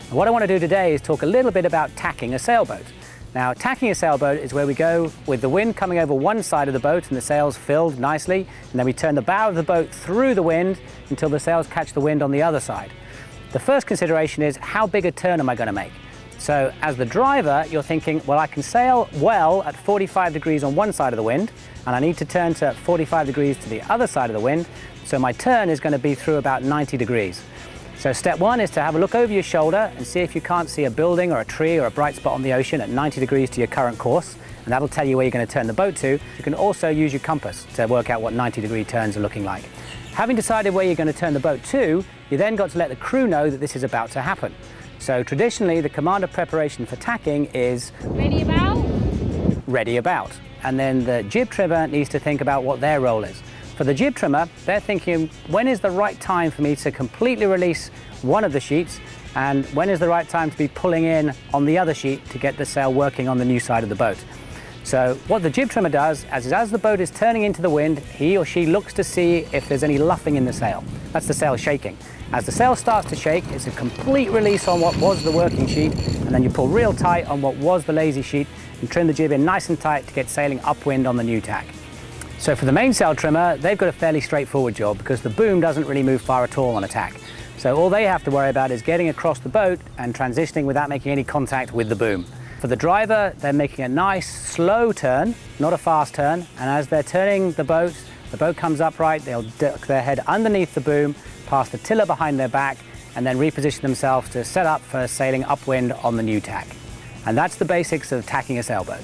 And what I want to do today is talk a little bit about tacking a sailboat. Now, tacking a sailboat is where we go with the wind coming over one side of the boat and the sails filled nicely, and then we turn the bow of the boat through the wind until the sails catch the wind on the other side. The first consideration is, how big a turn am I going to make? So as the driver, you're thinking, well, I can sail well at 45 degrees on one side of the wind, and I need to turn to 45 degrees to the other side of the wind, so my turn is going to be through about 90 degrees. So step one is to have a look over your shoulder and see if you can't see a building or a tree or a bright spot on the ocean at 90 degrees to your current course, and that'll tell you where you're going to turn the boat to. You can also use your compass to work out what 90-degree turns are looking like. Having decided where you're going to turn the boat to, you then got to let the crew know that this is about to happen. So traditionally, the command of preparation for tacking is ready about? Ready about. And then the jib trimmer needs to think about what their role is. For the jib trimmer, they're thinking, when is the right time for me to completely release one of the sheets, and when is the right time to be pulling in on the other sheet to get the sail working on the new side of the boat. So what the jib trimmer does is as the boat is turning into the wind, he or she looks to see if there's any luffing in the sail. That's the sail shaking. As the sail starts to shake, it's a complete release on what was the working sheet, and then you pull real tight on what was the lazy sheet and trim the jib in nice and tight to get sailing upwind on the new tack. So for the mainsail trimmer, they've got a fairly straightforward job because the boom doesn't really move far at all on a tack. So all they have to worry about is getting across the boat and transitioning without making any contact with the boom. For the driver, they're making a nice slow turn, not a fast turn, and as they're turning the boat comes upright, they'll duck their head underneath the boom, pass the tiller behind their back, and then reposition themselves to set up for sailing upwind on the new tack. And that's the basics of tacking a sailboat.